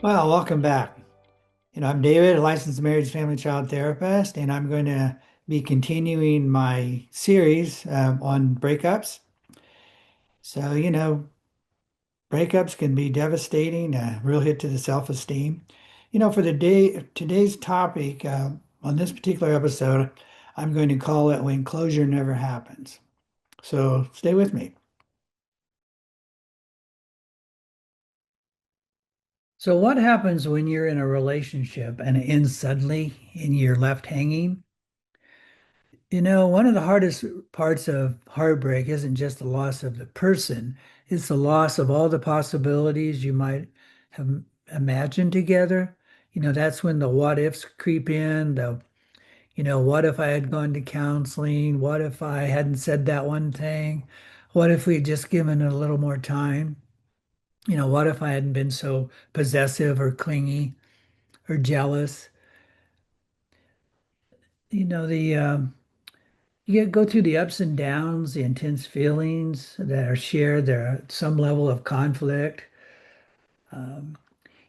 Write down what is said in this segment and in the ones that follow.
Well, welcome back. I'm David, a licensed marriage, family, child therapist, and I'm going to be continuing my series on breakups. So, breakups can be devastating, a real hit to the self-esteem. For today's topic on this particular episode, I'm going to call it When Closure Never Happens. So, stay with me. So, what happens when you're in a relationship and it ends suddenly and you're left hanging? One of the hardest parts of heartbreak isn't just the loss of the person, it's the loss of all the possibilities you might have imagined together. That's when the what ifs creep in. What if I had gone to counseling? What if I hadn't said that one thing? What if we had just given it a little more time? What if I hadn't been so possessive or clingy or jealous? The You go through the ups and downs, the intense feelings that are shared. There are some level of conflict, um,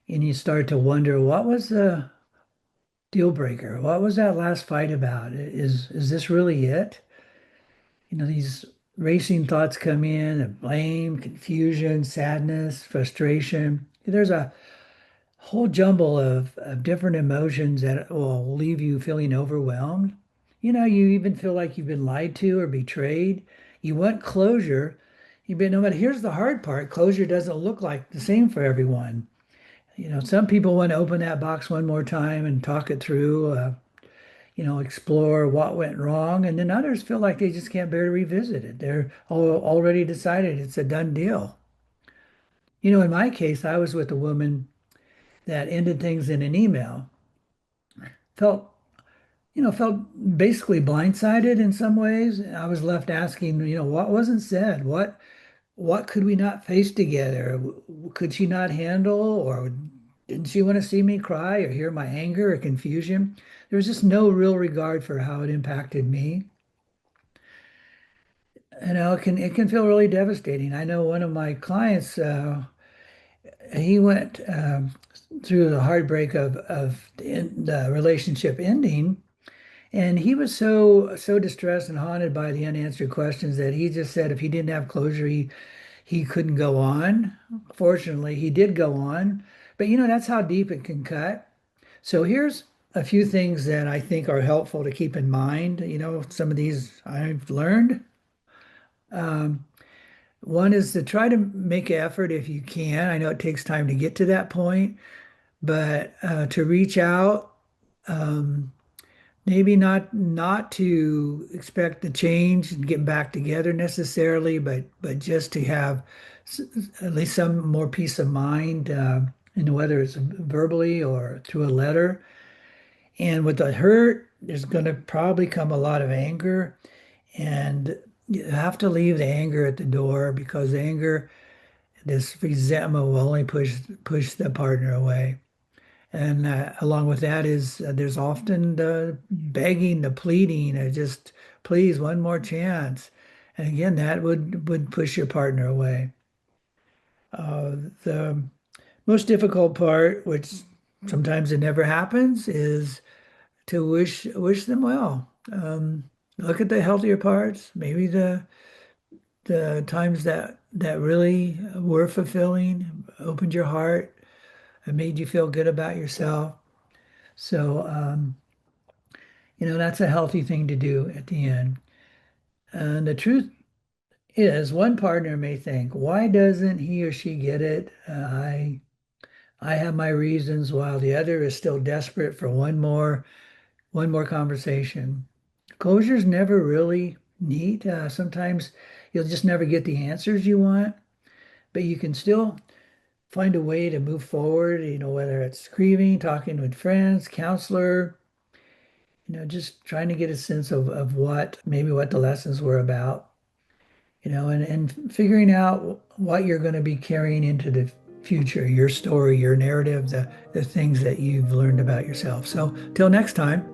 and you start to wonder, what was the deal breaker? What was that last fight about? Is this really it? These racing thoughts come in of blame, confusion, sadness, frustration. There's a whole jumble of different emotions that will leave you feeling overwhelmed. You even feel like you've been lied to or betrayed. You want closure. No matter, here's the hard part, closure doesn't look like the same for everyone. Some people want to open that box one more time and talk it through, explore what went wrong. And then others feel like they just can't bear to revisit it. They're already decided it's a done deal. In my case, I was with a woman that ended things in an email. Felt, felt basically blindsided in some ways. I was left asking, what wasn't said? What could we not face together? Could she not handle, or didn't she want to see me cry or hear my anger or confusion? There was just no real regard for how it impacted me. It can feel really devastating. I know one of my clients, he went through the heartbreak of the relationship ending. And he was so distressed and haunted by the unanswered questions that he just said if he didn't have closure, he couldn't go on. Fortunately, he did go on, but that's how deep it can cut. So here's a few things that I think are helpful to keep in mind. Some of these I've learned. Um, One is to try to make an effort if you can. I know it takes time to get to that point, but to reach out. Um, Maybe not to expect the change and get back together necessarily, but just to have at least some more peace of mind, whether it's verbally or through a letter. And with the hurt, there's going to probably come a lot of anger, and you have to leave the anger at the door because anger, this resentment will only push the partner away. And along with that is there's often the begging, the pleading, just please one more chance. And again, that would push your partner away. The most difficult part, which sometimes it never happens, is to wish them well. Look at the healthier parts, maybe the times that really were fulfilling, opened your heart, and made you feel good about yourself. So, that's a healthy thing to do at the end. And the truth is, one partner may think, why doesn't he or she get it? I have my reasons, while the other is still desperate for one more conversation. Closure's never really neat. Sometimes you'll just never get the answers you want, but you can still find a way to move forward, whether it's grieving, talking with friends, counselor, just trying to get a sense of what the lessons were about, and figuring out what you're going to be carrying into the future, your story, your narrative, the things that you've learned about yourself. So till next time.